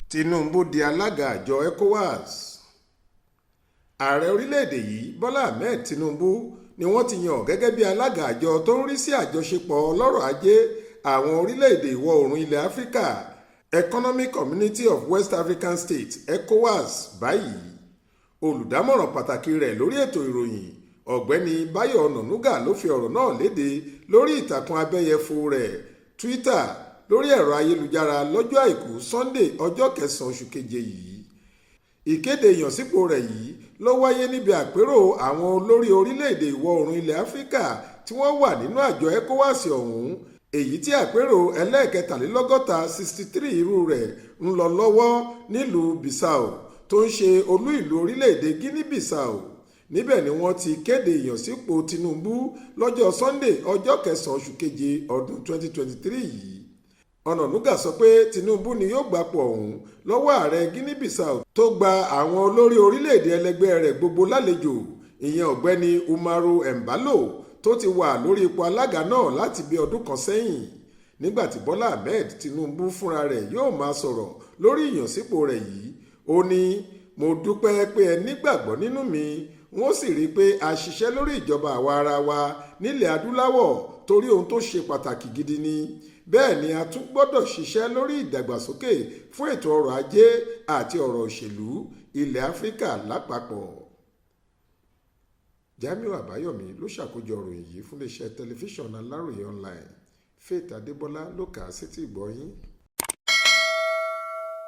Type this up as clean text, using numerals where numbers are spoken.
Tinubu di alága àjọ Ecowas. Ààrẹ orílẹ̀-èdè yìí Bọ́lá Ahmed Tinubu ni wọ́n ti yàn gẹ́gẹ́ bí alága àjọ tó ń rí sí àjọṣepọ̀ ọlọ́rọ̀ ajé àwọn orílẹ̀-èdè ìwọ̀ oòrùn ilẹ̀ Áfíríkà Economic Community of West African States ECOWAS báyìí. Olùdámọ̀ràn pàtàkì rẹ̀ lórí ètò ìròyìn ọ̀gbẹ́ni Báyọ̀ Ọ̀nànúgà ló fi ọ̀rọ̀ náà léde lórí ìtàkùn abẹ́yẹfò rẹ̀ Twitter lórí ẹ̀rọ ayélujára lọ́jọ́ àìkú Sunday ọjọ́ 9 oṣù keje yìí. Ìkéde ìyànsípò rẹ̀ yìí ló wáyé níbi àpérò àwọn olórí orílẹ̀-èdè ìwọ̀ oòrùn ilẹ̀ Áfíríkà tí wọ́n wà nínú àjọ ECOWAS ọ̀hún, èyí tí àpérò ẹlẹ́ẹ̀kẹtàlélọ́gọ́ta 63 irú rẹ̀ ń lọ lọ́wọ́ nílùú Bissau tó ń ṣe olú ìlú orílẹ̀-èdè Guinea-Bissau. Níbẹ̀ ni wọ́n ti kéde ìyànsípò Tinubu lọ́jọ́ Sunday ọjọ́ 9 oṣù keje ọdún 2023 yìí. Ọ̀nànúgà sọ pé Tinubu ni yóò gbapò ọ̀hún lọ́wọ́ ààrẹ Guinea-Bissau tó gba àwọn olórí orílẹ̀-èdè ẹlẹgbẹ́ rẹ̀ gbogbo lálejò, ìyẹn ọ̀gbẹ́ni Umaru Embalo tó ti wà lórí ipò alága náà láti bí ọdún kan sẹ́yìn. Nígbà tí Bọ́lá Ahmed Tinubu fúnra rẹ̀ yóò máa sọ̀rọ̀ lórí ìyànsípò rẹ̀ yìí, ó ní mo dúpẹ́ pé ẹ nígbàgbọ́ nínú mi, wọ́n sì rí i pé a ṣiṣẹ́ lórí ìjọba àwa ara wa nílẹ̀ adúláwọ̀ torí ohun tó ṣe pàtàkì gidi ni. Bẹ́ẹ̀ ni a tún gbọ́dọ̀ ṣiṣẹ́ lórí ìdàgbàsókè fún ètò ọrọ̀ ajé àti ọ̀rọ̀ òṣèlú ilẹ̀ Áfíríkà lápapọ̀. Jamiu Àbáyọ̀mí ló ṣàkójọ ìròyìn yìí fún iléeṣẹ́ tẹlifíṣàn Aláròye online. Faith Adébọ́lá ló kà á sétí ìgbọ́ yín.